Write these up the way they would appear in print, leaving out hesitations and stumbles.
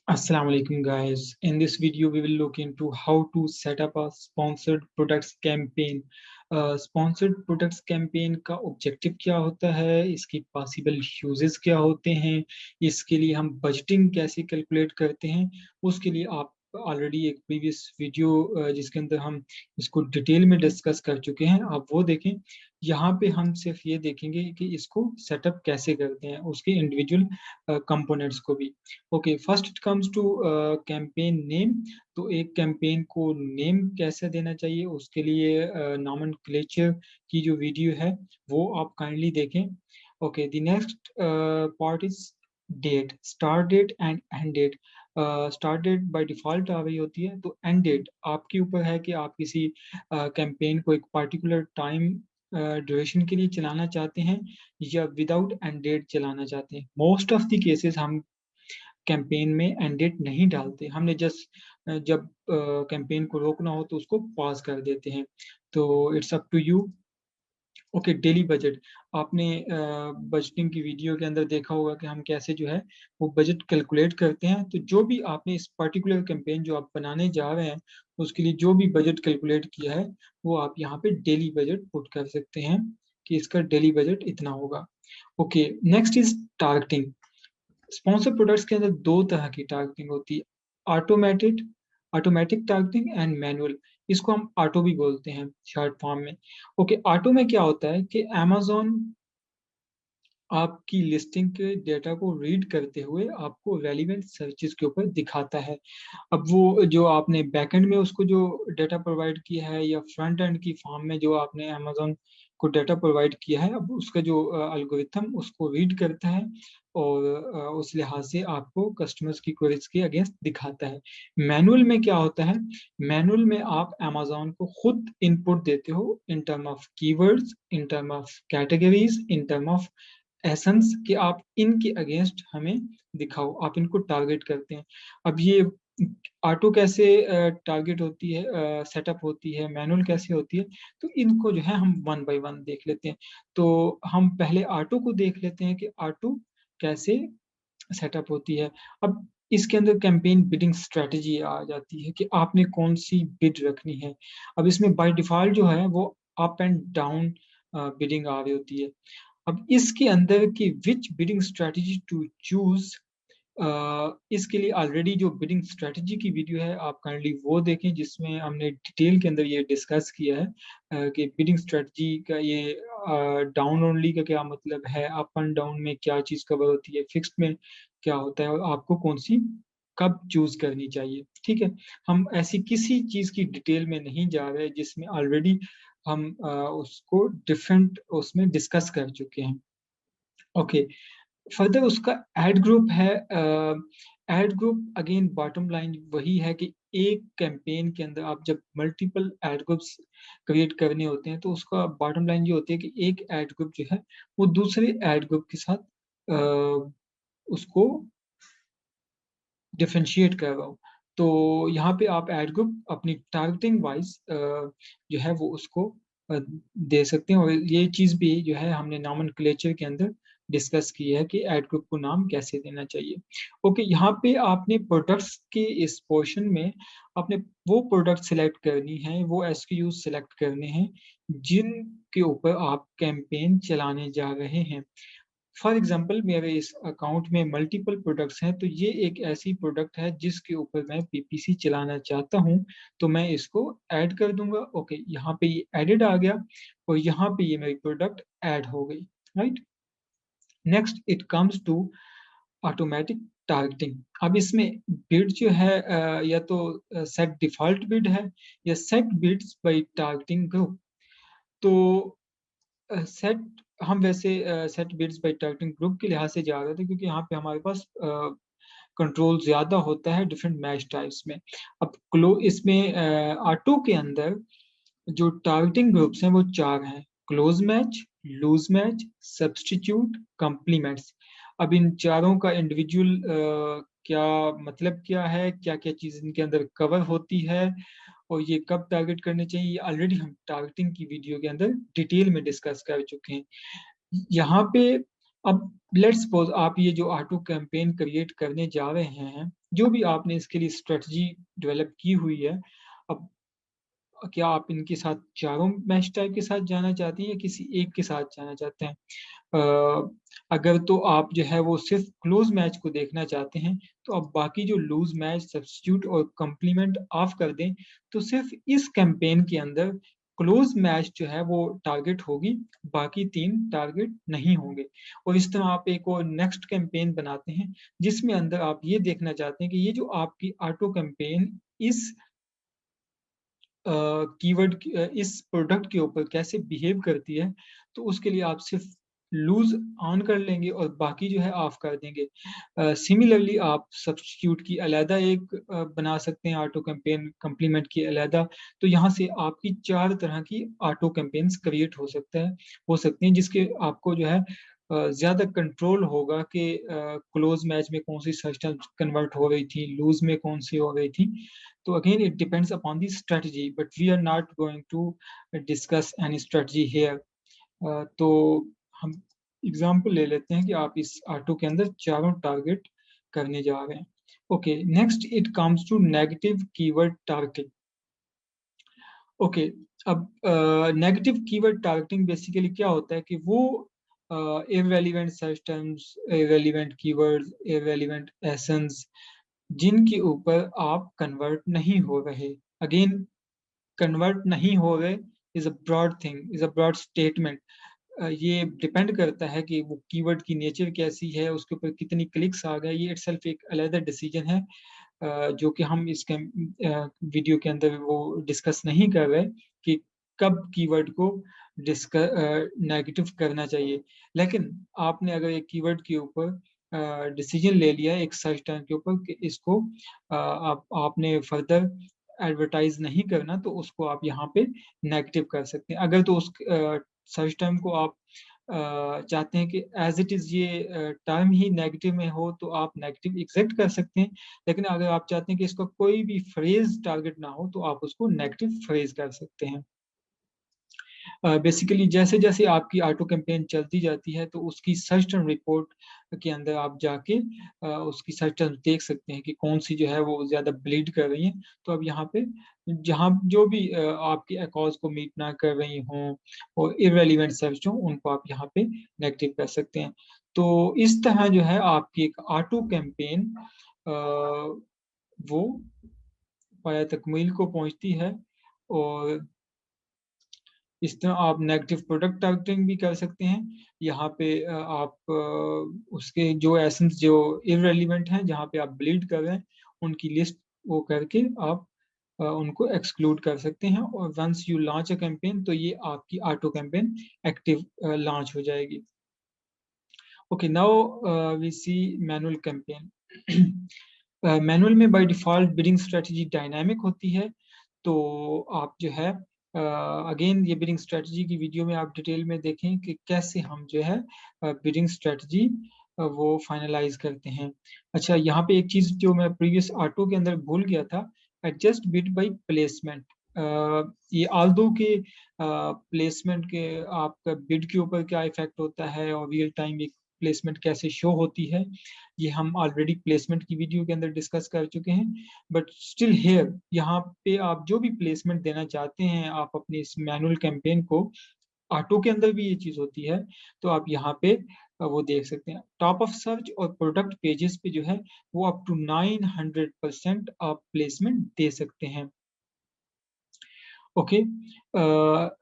Assalamu alaikum guys. In this video, we will look into how to set up a sponsored products campaign. Sponsored products campaign का objective क्या होता है, इसकी possible uses क्या होते हैं, इसके लिए हम बजटिंग कैसे कैलकुलेट करते हैं, उसके लिए आप ऑलरेडी एक प्रीवियस वीडियो जिसके अंदर हम इसको डिटेल में डिस्कस कर चुके हैं, आप वो देखें। यहाँ पे हम सिर्फ ये देखेंगे कि इसको सेटअप कैसे करते हैं, उसके इंडिविजुअल कंपोनेंट्स को भी। Okay, first it comes to campaign name. तो एक कैंपेन को नेम कैसे देना चाहिए, उसके लिए नॉमेनक्लेचर की जो वीडियो है वो आप काइंडली देखें। Okay, the next part is date, start date and end date. Start date by default आ रही होती है, तो एंड डेट आपके ऊपर है कि आप किसी कैंपेन को एक पर्टिकुलर टाइम ड्यूरेशन के लिए चलाना चाहते हैं या विदाउट एंड डेट चलाना चाहते हैं। मोस्ट ऑफ द केसेस हम कैंपेन में एंड डेट नहीं डालते, हमने जस्ट जब कैंपेन को रोकना हो तो उसको पॉज कर देते हैं। तो it's up to you. Okay, daily budget. आपने बजटिंग की वीडियो के अंदर देखा होगा कि हम कैसे जो है वो बजट कैलकुलेट करते हैं। तो जो भी आपने इस पर्टिकुलर कैंपेन जो आप बनाने जा रहे हैं उसके लिए जो भी बजट कैलकुलेट किया है वो आप यहाँ पे डेली बजट पुट कर सकते हैं कि इसका डेली बजट इतना होगा। Okay, next is targeting. Sponsor products के अंदर दो तरह की टारगेटिंग होती है, automated automatic targeting and manual. इसको हम ऑटो भी बोलते हैं शॉर्ट फॉर्म में। ओके, ऑटो में क्या होता है कि अमेजोन आपकी लिस्टिंग के डेटा को रीड करते हुए आपको रेलिवेंट सर्चेस के ऊपर दिखाता है। अब वो जो आपने बैकएंड में उसको जो डेटा प्रोवाइड किया है या फ्रंट एंड की फॉर्म में जो आपने अमेजोन को डेटा प्रोवाइड किया है, अब उसका जो एल्गोरिथम उसको रीड करता है और उस लिहाज से आपको कस्टमर्स की क्वेरीज के अगेंस्ट दिखाता है। मैनुअल में क्या होता है, मैनुअल में आप अमेजोन को खुद इनपुट देते हो in term of keywords, in term of categories, in term of essence, कि आप इनके अगेंस्ट हमें दिखाओ, आप इनको टारगेट करते हैं। अब ये ऑटो कैसे टारगेट होती है, सेटअप होती है, मैनुअल कैसे होती है, तो इनको जो है हम वन बाय वन देख लेते हैं। तो हम पहले ऑटो को देख लेते हैं कि ऑटो कैसे सेटअप होती है। अब इसके अंदर कैंपेन बिडिंग स्ट्रेटजी आ जाती है कि आपने कौन सी बिड रखनी है। अब इसमें बाय डिफॉल्ट जो है वो अप एंड डाउन बिडिंग आ रही होती है। अब इसके अंदर की विच बिडिंग स्ट्रेटजी टू चूज, इसके लिए ऑलरेडी जो बिडिंग स्ट्रेटजी की वीडियो है आप काइंडली वो देखें, जिसमें हमने डिटेल के अंदर ये डिस्कस किया है कि बिडिंग स्ट्रेटजी का ये डाउन ओनली का क्या मतलब है, अप एंड डाउन में क्या चीज़ कवर होती है, फिक्स्ड में क्या होता है और आपको कौन सी कब चूज करनी चाहिए। ठीक है, हम ऐसी किसी चीज़ की डिटेल में नहीं जा रहे जिसमें ऑलरेडी हम उसको डिफरेंट उसमें डिस्कस कर चुके हैं। ओके, फर्दर उसका एड ग्रुप है। Ad group again bottom line वही है कि एक कैंपेन के अंदर आप जब मल्टीपल एड ग्रुप्स क्रिएट करने होते हैं तो उसका बॉटम लाइन ये होती है कि एक एड ग्रुप जो है वो दूसरे एड ग्रुप के साथ उसको डिफरेंशिएट कर रहा हूँ। तो यहाँ पे आप एड ग्रुप अपनी टारगेटिंग वाइज जो है वो उसको दे सकते हैं, और ये चीज़ भी जो है हमने नॉमेनक्लेचर के अंदर डिस्कस की है कि एड ग्रुप को नाम कैसे देना चाहिए। ओके, यहाँ पे आपने प्रोडक्ट्स के इस पोर्शन में आपने वो प्रोडक्ट सिलेक्ट करनी है, वो एसक्यू सिलेक्ट करने हैं जिनके ऊपर आप कैंपेन चलाने जा रहे हैं। फॉर एग्जाम्पल मेरे इस अकाउंट में मल्टीपल प्रोडक्ट्स हैं, तो ये एक ऐसी प्रोडक्ट है जिसके ऊपर मैं पीपीसी चलाना चाहता हूँ, तो मैं इसको ऐड कर दूंगा। ओके, यहाँ पे ये एडिड आ गया और यहाँ पे ये मेरी प्रोडक्ट ऐड हो गई। Right, next it comes to automatic targeting. अब इसमें बिड जो है या तो सेट डिफॉल्ट बिड है या set bids by targeting group. तो सेट हम वैसे set bids by targeting group के लिहाज से जा रहे थे क्योंकि यहाँ पे हमारे पास कंट्रोल ज्यादा होता है डिफरेंट मैच टाइप्स में। अब क्लो इसमें ऑटो के अंदर जो टारगेटिंग ग्रुप्स हैं वो चार हैं, close match, loose match, substitute, complements. अब इन चारों का इंडिविजुअल क्या मतलब क्या है, क्या क्या चीज़ इनके अंदर कवर होती है और ये कब टारगेट करने चाहिए, ये ऑलरेडी हम टारगेटिंग की वीडियो के अंदर डिटेल में डिस्कस कर चुके हैं। यहाँ पे अब लेट्स सपोज आप ये जो ऑटो कैंपेन क्रिएट करने जा रहे हैं, जो भी आपने इसके लिए स्ट्रेटजी डेवलप की हुई है, अब क्या आप इनके साथ चारों मैच टाइप के साथ जाना चाहते हैं या किसी एक के साथ जाना चाहते हैं? अगर तो आप जो है वो सिर्फ क्लोज मैच को देखना चाहते हैं, तो आप बाकी जो लूज मैच, सब्स्टिट्यूट और कॉम्प्लीमेंट ऑफ कर दें, तो सिर्फ इस कैंपेन के अंदर क्लोज मैच जो है वो टारगेट होगी, बाकी 3 टारगेट नहीं होंगे। और इस तरह आप एक और नेक्स्ट कैंपेन बनाते हैं, जिसमें अंदर आप ये देखना चाहते हैं कि ये जो आपकी ऑटो कैंपेन इस कीवर्ड इस प्रोडक्ट के ऊपर कैसे बिहेव करती है, तो उसके लिए आप सिर्फ लूज ऑन कर लेंगे और बाकी जो है ऑफ कर देंगे। सिमिलरली आप सब्स्टिट्यूट की अलहदा एक बना सकते हैं ऑटो कैंपेन, कम्प्लीमेंट की अलहदा। तो यहाँ से आपकी 4 तरह की ऑटो कैंपेन्स क्रिएट हो सकती हैं, जिसके आपको जो है ज़्यादा कंट्रोल होगा कि क्लोज मैच में कौन सी सर्च टर्म्स कन्वर्ट हो रही थी, लूज में कौन सी हो रही थी। So again, it depends upon the strategy, but we are not going to discuss any strategy here. तो हम एग्जाम्पल ले लेते हैं कि आप इस ऑटो के अंदर चारों टारगेट करने जा रहे हैं। Okay, next it comes to negative keyword targeting. Okay, अब नेगेटिव कीवर्ड टारगेटिंग बेसिकली क्या होता है कि वो irrelevant search terms, irrelevant keywords, irrelevant ASINs जिनके ऊपर आप कन्वर्ट नहीं हो रहे। अगेन, कन्वर्ट नहीं हो रहे is a broad thing, is a broad statement. ये डिपेंड करता है कि वो कीवर्ड की नेचर कैसी है, उसके ऊपर कितनी क्लिक्स आ गए। ये इटसेल्फ एक अलग डिसीजन है, जो कि हम इस वीडियो के अंदर वो डिस्कस नहीं कर रहे कि कब कीवर्ड को नेगेटिव करना चाहिए। लेकिन आपने अगर एक कीवर्ड के ऊपर डिसीजन ले लिया है एक सर्च टर्म के ऊपर कि इसको आपने फर्दर एडवर्टाइज नहीं करना, तो उसको आप यहाँ पे नेगेटिव कर सकते हैं। अगर तो उस सर्च टर्म को आप चाहते हैं कि एज इट इज ये टर्म ही नेगेटिव में हो, तो आप नेगेटिव एग्जेक्ट कर सकते हैं। लेकिन अगर आप चाहते हैं कि इसका कोई भी फ्रेज टारगेट ना हो, तो आप उसको नेगेटिव फ्रेज कर सकते हैं। बेसिकली जैसे जैसे आपकी ऑटो कैंपेन चलती जाती है, तो उसकी सर्च टर्म रिपोर्ट के अंदर आप जाके उसकी सर्च टर्म देख सकते हैं कि कौन सी जो है वो ज़्यादा ब्लीड कर रही है। तो अब यहाँ पे जहाँ जो भी आपके अकाउंट्स को मीट ना कर रही हों और इररेलेवेंट सर्च हो, उनको आप यहाँ पे नेगेटिव कर सकते हैं। तो इस तरह जो है आपकी एक ऑटो कैंपेन वो पाया तकमील को पहुंचती है। और इस तरह आप नेगेटिव प्रोडक्ट टारगेटिंग भी कर सकते हैं। यहाँ पे आप उसके जो एसेंस जो इररेलेवेंट हैं, जहाँ पे आप ब्लीड कर रहे हैं, उनकी लिस्ट वो करके आप उनको एक्सक्लूड कर सकते हैं। और once you launch a campaign, तो ये आपकी ऑटो कैंपेन एक्टिव लॉन्च हो जाएगी। Okay, now we see manual campaign. Manual में by default bidding strategy dynamic होती है। तो आप जो है अगेन ये बिडिंग स्ट्रेटजी की वीडियो में आप डिटेल में देखें कि कैसे हम जो है बिडिंग स्ट्रेटजी वो फाइनलाइज करते हैं। अच्छा, यहाँ पे एक चीज जो मैं प्रीवियस ऑटो के अंदर भूल गया था, एडजस्ट बिड बाय प्लेसमेंट। ये आल्दो के प्लेसमेंट के आपका बिड के ऊपर क्या इफेक्ट होता है और रियल टाइम एक प्लेसमेंट कैसे शो होती है, ये हम ऑलरेडी प्लेसमेंट की वीडियो के अंदर डिस्कस कर चुके हैं। बट स्टिल हेयर, यहाँ पे आप जो भी प्लेसमेंट देना चाहते हैं आप अपनी इस मैनुअल कैंपेन को, ऑटो के अंदर भी ये चीज होती है, तो आप यहाँ पे वो देख सकते हैं। टॉप ऑफ सर्च और प्रोडक्ट पेजेस पे जो है वो अप टू 900% आप प्लेसमेंट दे सकते हैं। Okay,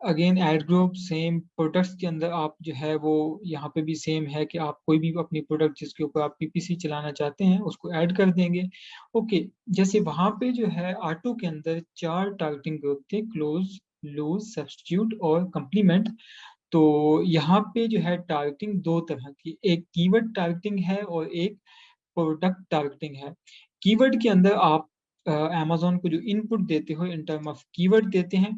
again ad group same products के अंदर आप जो है वो यहाँ पे भी सेम है कि आप कोई भी अपनी प्रोडक्ट जिसके ऊपर आप पीपीसी चलाना चाहते हैं उसको ऐड कर देंगे। ओके, जैसे वहां पे जो है ऑटो के अंदर 4 टारगेटिंग ग्रुप थे, क्लोज, लूज, सब्स्टिट्यूट और कंप्लीमेंट। तो यहाँ पे जो है टारगेटिंग 2 तरह की, एक कीवर्ड टारगेटिंग है और एक प्रोडक्ट टारगेटिंग है। कीवर्ड के अंदर आप अमेज़न को जो इनपुट देते हो इन टर्म ऑफ कीवर्ड देते हैं,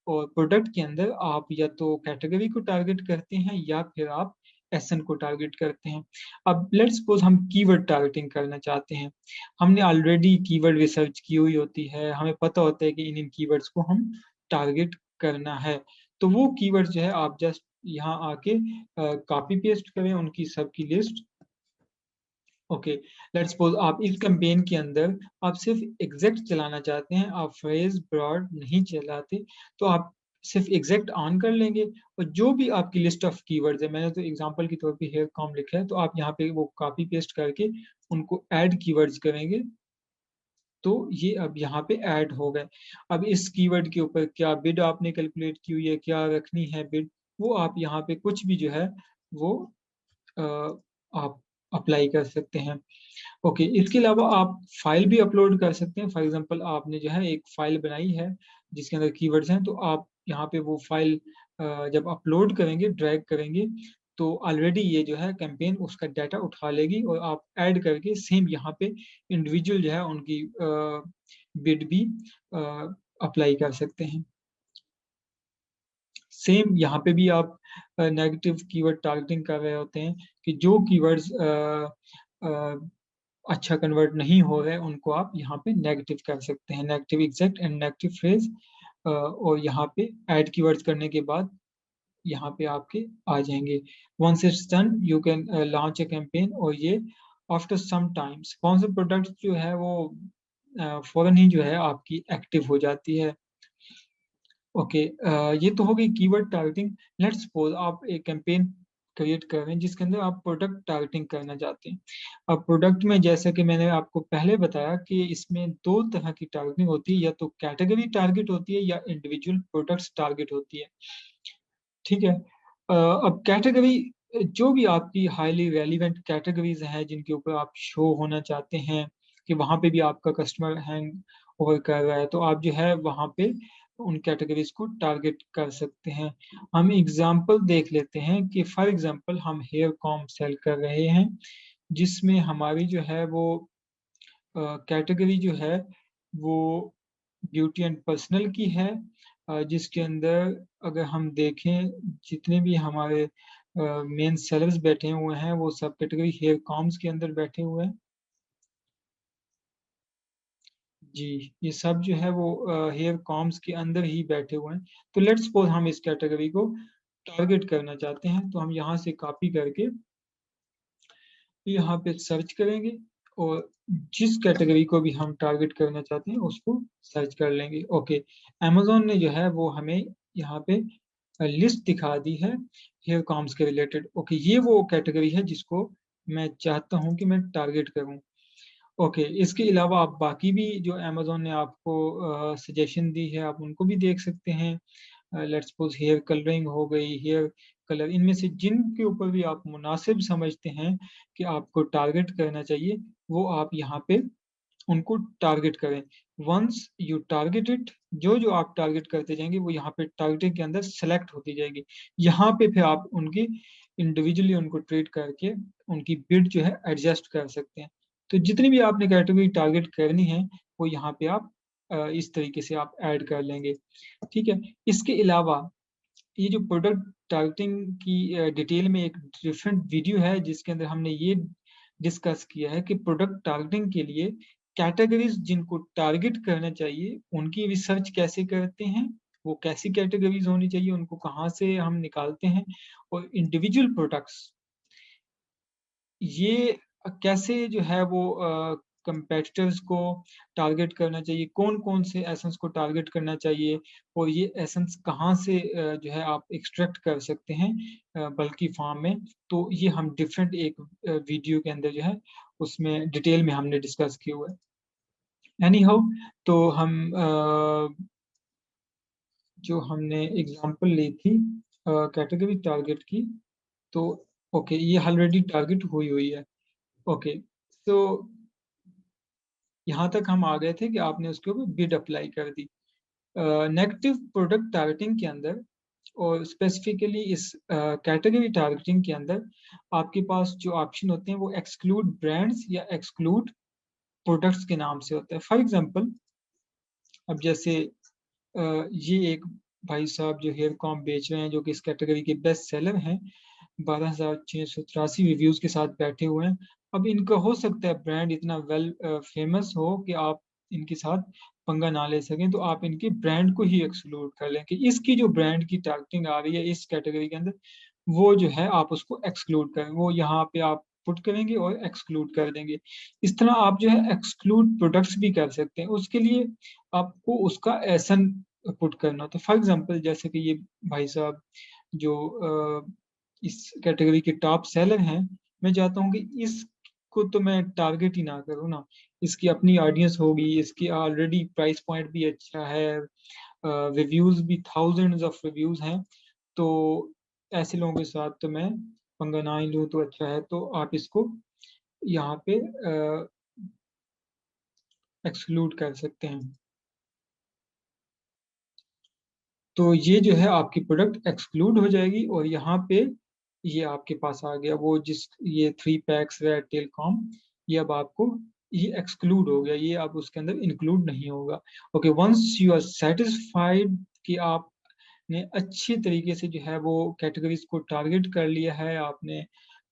और प्रोडक्ट के अंदर आप या तो कैटेगरी को टारगेट करते हैं या फिर आप एसएन को टारगेट करते हैं। अब लेट्स सपोज हम कीवर्ड टारगेटिंग करना चाहते हैं। हमने ऑलरेडी कीवर्ड रिसर्च की हुई होती है, हमें पता होता है कि इन कीवर्ड्स को हम टारगेट करना है। तो वो कीवर्ड जो है आप जस्ट यहाँ आके कॉपी पेस्ट करें उनकी सबकी लिस्ट। ओके, लेट्स सपोज आप इस कैंपेन के अंदर आप सिर्फ एग्जैक्ट चलाना चाहते हैं, आप फ्रेज ब्रॉड नहीं चलाते, तो आप सिर्फ एग्जैक्ट ऑन कर लेंगे और जो भी आपकी लिस्ट ऑफ कीवर्ड्स है, मैंने तो एग्जांपल के तौर पे हेयर कॉम लिखा है, तो आप यहाँ पे वो कॉपी पेस्ट करके उनको ऐड कीवर्ड्स करेंगे, तो ये अब यहाँ पे ऐड हो गए। अब इस कीवर्ड के ऊपर क्या बिड आपने कैलकुलेट की हुई है, क्या रखनी है बिड, वो आप यहाँ पे कुछ भी जो है वो अ, आप अप्लाई कर सकते हैं। ओके, इसके अलावा आप फाइल भी अपलोड कर सकते हैं। फॉर एग्जांपल आपने जो है एक फाइल बनाई है जिसके अंदर कीवर्ड्स हैं, तो आप यहाँ पे वो फाइल जब अपलोड करेंगे, ड्रैग करेंगे, तो ऑलरेडी ये जो है कैंपेन उसका डाटा उठा लेगी और आप ऐड करके सेम यहाँ पे इंडिविजुअल जो है उनकी बिड भी अप्लाई कर सकते हैं। सेम यहाँ पे भी आप नेगेटिव कीवर्ड टारगेटिंग कर रहे होते हैं कि जो कीवर्ड्स अच्छा कन्वर्ट नहीं हो रहे उनको आप यहाँ पे नेगेटिव कर सकते हैं, negative exact and negative phrase. और यहाँ पे ऐड कीवर्ड्स करने के बाद यहाँ पे आपके आ जाएंगे। Once it's done you can launch a campaign, और ये after some time sponsor product जो है वो फौरन ही जो है आपकी एक्टिव हो जाती है। ओके, ये तो हो गई कीवर्ड टारगेटिंग। लेट्स सपोज आप एक कैंपेन क्रिएट कर रहे हैं जिसके अंदर आप प्रोडक्ट टारगेटिंग करना चाहते हैं। अब प्रोडक्ट में जैसा कि मैंने आपको पहले बताया कि इसमें दो तरह की टारगेटिंग होती है, या तो कैटेगरी टारगेट होती है या इंडिविजुअल प्रोडक्ट्स टारगेट होती है। ठीक है, अब कैटेगरी, जो भी आपकी हाईली रेलिवेंट कैटेगरीज हैं जिनके ऊपर आप शो होना चाहते हैं कि वहां पे भी आपका कस्टमर हैंग ओवर कर रहा है, तो आप जो है वहां पे उन कैटेगरीज को टारगेट कर सकते हैं। हम एग्जांपल देख लेते हैं कि फॉर एग्जांपल हम हेयर कॉम सेल कर रहे हैं, जिसमें हमारी जो है वो कैटेगरी जो है वो ब्यूटी एंड पर्सनल की है, जिसके अंदर अगर हम देखें जितने भी हमारे मेन सेलर्स बैठे हुए हैं वो सब कैटेगरी हेयर कॉम्स के अंदर बैठे हुए हैं। जी, ये सब जो है वो हेयर कॉम्स के अंदर ही बैठे हुए हैं। तो लेट्स सपोज हम इस कैटेगरी को टारगेट करना चाहते हैं, तो हम यहाँ से कॉपी करके यहाँ पे सर्च करेंगे और जिस कैटेगरी को भी हम टारगेट करना चाहते हैं उसको सर्च कर लेंगे। ओके, amazon ने जो है वो हमें यहाँ पे लिस्ट दिखा दी है हेयर कॉम्स के रिलेटेड। ओके, ये वो कैटेगरी है जिसको मैं चाहता हूँ कि मैं टारगेट करूँ। ओके, इसके अलावा आप बाकी भी जो amazon ने आपको सजेशन दी है आप उनको भी देख सकते हैं। लेट्स सपोज हेयर कलरिंग हो गई, हेयर कलर, इनमें से जिनके ऊपर भी आप मुनासिब समझते हैं कि आपको टारगेट करना चाहिए, वो आप यहाँ पे उनको टारगेट करें। वंस यू टारगेट इट, जो जो आप टारगेट करते जाएंगे वो यहाँ पे टारगेटिंग के अंदर सेलेक्ट होती जाएगी। यहाँ पे फिर आप उनकी इंडिविजुअली उनको ट्रीट करके उनकी बिड जो है एडजस्ट कर सकते हैं। तो जितनी भी आपने कैटेगरी टारगेट करनी है वो यहाँ पे आप इस तरीके से आप ऐड कर लेंगे। ठीक है, इसके अलावा ये जो प्रोडक्ट टारगेटिंग की डिटेल में एक डिफरेंट वीडियो है जिसके अंदर हमने ये डिस्कस किया है कि प्रोडक्ट टारगेटिंग के लिए कैटेगरीज जिनको टारगेट करना चाहिए उनकी रिसर्च कैसे करते हैं, वो कैसी कैटेगरीज होनी चाहिए, उनको कहाँ से हम निकालते हैं, और इंडिविजुअल प्रोडक्ट्स ये कैसे जो है वो कंपेटिटर्स को टारगेट करना चाहिए, कौन कौन से एसेंस को टारगेट करना चाहिए, और ये एसेंस कहाँ से जो है आप एक्सट्रैक्ट कर सकते हैं बल्कि फार्म में। तो ये हम डिफरेंट एक वीडियो के अंदर जो है उसमें डिटेल में हमने डिस्कस किया हुआ है। एनी हाउ, तो हम जो हमने एग्जांपल ली थी कैटेगरी टारगेट की, तो ओके ये ऑलरेडी टारगेट हुई हुई है। ओके, तो यहाँ तक हम आ गए थे कि आपने उसके ऊपर बिड अप्लाई कर दी। नेगेटिव प्रोडक्ट टारगेटिंग के अंदर और स्पेसिफिकली इस कैटेगरी टारगेटिंग के अंदर आपके पास जो ऑप्शन होते हैं वो एक्सक्लूड ब्रांड्स या एक्सक्लूड प्रोडक्ट्स के नाम से होता है। फॉर एग्जांपल, अब जैसे ये एक भाई साहब जो हेयर कॉम बेच रहे हैं जो कि इस कैटेगरी के बेस्ट सेलर हैं, 12,683 रिव्यूज के साथ बैठे हुए हैं। अब इनका हो सकता है ब्रांड इतना वेल फेमस हो कि आप इनके साथ पंगा ना ले सकें, तो आप इनके ब्रांड को ही एक्सक्लूड कर लें कि इसकी जो ब्रांड की टारगेटिंग आ रही है इस कैटेगरी के अंदर, वो जो है आप उसको एक्सक्लूड करें, वो यहाँ पे आप पुट करेंगे और एक्सक्लूड कर देंगे। इस तरह आप जो है एक्सक्लूड प्रोडक्ट्स भी कर सकते हैं। उसके लिए आपको उसका एसन पुट करना होता है। फॉर एग्जांपल जैसे कि ये भाई साहब जो इस कैटेगरी के टॉप सेलर हैं, मैं चाहता हूँ कि इसको तो मैं टारगेट ही ना करूँ ना, इसकी अपनी ऑडियंस होगी, इसकी ऑलरेडी प्राइस पॉइंट भी अच्छा है, रिव्यूज भी थाउजेंड्स ऑफ रिव्यूज हैं, तो ऐसे लोगों के साथ तो मैं पंगा ना ही लूँ तो अच्छा है। तो आप इसको यहाँ पे एक्सक्लूड कर सकते हैं। तो ये जो है आपकी प्रोडक्ट एक्सक्लूड हो जाएगी और यहाँ पे ये आपके पास आ गया वो जिस ये 3 पैक्स रेड टेलकॉम, ये अब आपको ये एक्सक्लूड हो गया, ये अब उसके अंदर इंक्लूड नहीं होगा। Okay, once you are satisfied कि आपने अच्छी तरीके से जो है वो कैटेगरीज को टारगेट कर लिया है, आपने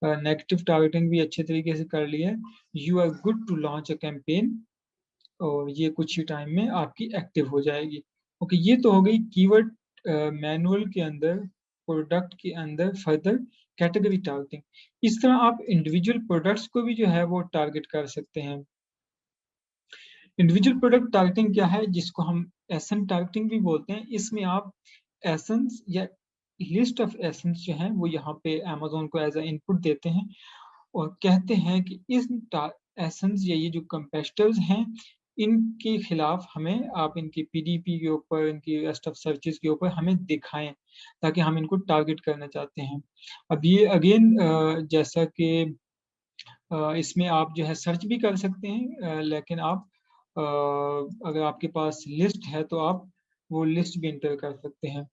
नेगेटिव टारगेटिंग भी अच्छे तरीके से कर लिया है, you are good to launch a campaign, और ये कुछ ही टाइम में आपकी एक्टिव हो जाएगी। ओके, ये तो हो गई कीवर्ड मैनुअल के अंदर, प्रोडक्ट के अंदर फर्दर कैटेगरी टारगेटिंग। इस तरह आप इंडिविजुअल प्रोडक्ट्स को भी जो है वो टारगेट कर सकते हैं। इंडिविजुअल प्रोडक्ट टारगेटिंग क्या है, जिसको हम एसन टारगेटिंग भी बोलते हैं। इसमें आप एसेंस या लिस्ट ऑफ एसेंस जो है वो यहाँ पे अमेजोन को एज अ इनपुट देते हैं और कहते हैं कि इस एसेंस या ये जो कंपेस्टर्स हैं इनके खिलाफ हमें आप इनकी पीडीपी के ऊपर, इनकी रेस्ट ऑफ सर्चेस के ऊपर हमें दिखाएं, ताकि हम इनको टारगेट करना चाहते हैं। अब ये अगेन जैसा कि इसमें आप जो है सर्च भी कर सकते हैं, लेकिन आप अगर आपके पास लिस्ट है तो आप वो लिस्ट भी इंटर कर सकते हैं।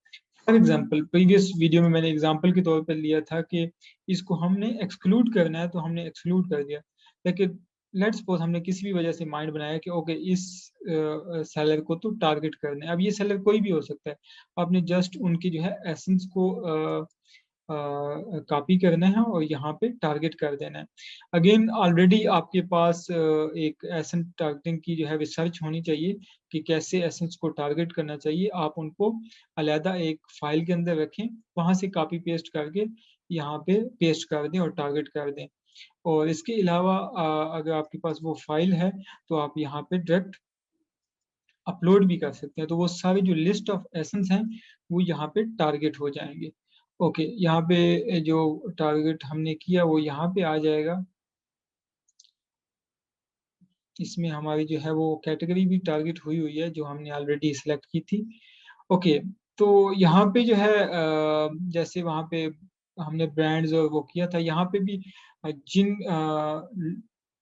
फॉर एग्जाम्पल प्रीवियस वीडियो में मैंने एग्जाम्पल के तौर पर लिया था कि इसको हमने एक्सक्लूड करना है तो हमने एक्सक्लूड कर दिया, लेकिन लेट्स सपोज हमने किसी भी वजह से माइंड बनाया कि ओके इस सेलर को तो टारगेट करना है। अब ये सेलर कोई भी हो सकता है, आपने जस्ट उनकी जो है एसेंस को कॉपी करना है और यहाँ पे टारगेट कर देना है। अगेन ऑलरेडी आपके पास एक एसेंस टारगेटिंग की जो है रिसर्च होनी चाहिए कि कैसे एसेंस को टारगेट करना चाहिए। आप उनको अलहदा एक फाइल के अंदर रखें, वहां से कॉपी पेस्ट करके यहाँ पे पेस्ट कर दें और टारगेट कर दें। और इसके अलावा अगर आपके पास वो फाइल है तो आप यहाँ पे डायरेक्ट अपलोड भी कर सकते हैं, तो वो सारी जो लिस्ट ऑफ एसेंस हैं वो यहाँ पे टारगेट हो जाएंगे। ओके, यहाँ पे जो टारगेट हमने किया वो यहाँ पे आ जाएगा। इसमें हमारी जो है वो कैटेगरी भी टारगेट हुई हुई है जो हमने ऑलरेडी सिलेक्ट की थी। ओके, तो यहाँ पे जो है जैसे वहाँ पे हमने ब्रांड्स और वो किया था, यहाँ पे भी जिन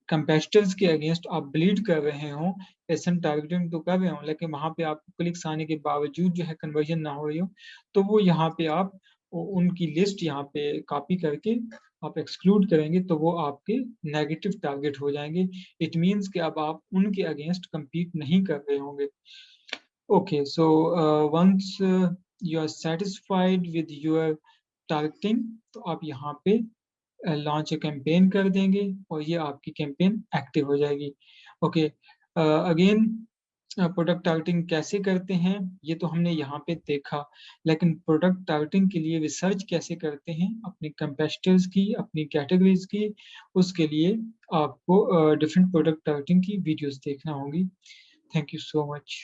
कंपेटिटर्स के अगेंस्ट आप ब्लीड कर रहे हो, एसन टारगेटिंग तो कर रहे हो, लेकिन वहाँ पे आपको क्लिक्स आने के बावजूद जो है कन्वर्जन ना हो रही हो, तो वो यहाँ पे आप उनकी लिस्ट यहाँ पे कॉपी करके आप एक्सक्लूड करेंगे तो वो आपके नेगेटिव टारगेट हो जाएंगे। इट मीन्स कि अब आप उनके अगेंस्ट compete नहीं कर रहे होंगे। Okay, so once you are satisfied with your targeting, तो आप यहाँ पे लॉन्च कैंपेन कर देंगे और ये आपकी कैंपेन एक्टिव हो जाएगी। ओके, अगेन प्रोडक्ट टारगेटिंग कैसे करते हैं ये तो हमने यहाँ पे देखा, लेकिन प्रोडक्ट टारगेटिंग के लिए रिसर्च कैसे करते हैं अपने कंपेटिटर्स की, अपनी कैटेगरीज की, उसके लिए आपको डिफरेंट प्रोडक्ट टारगेटिंग की वीडियोस देखना होगी। Thank you so much.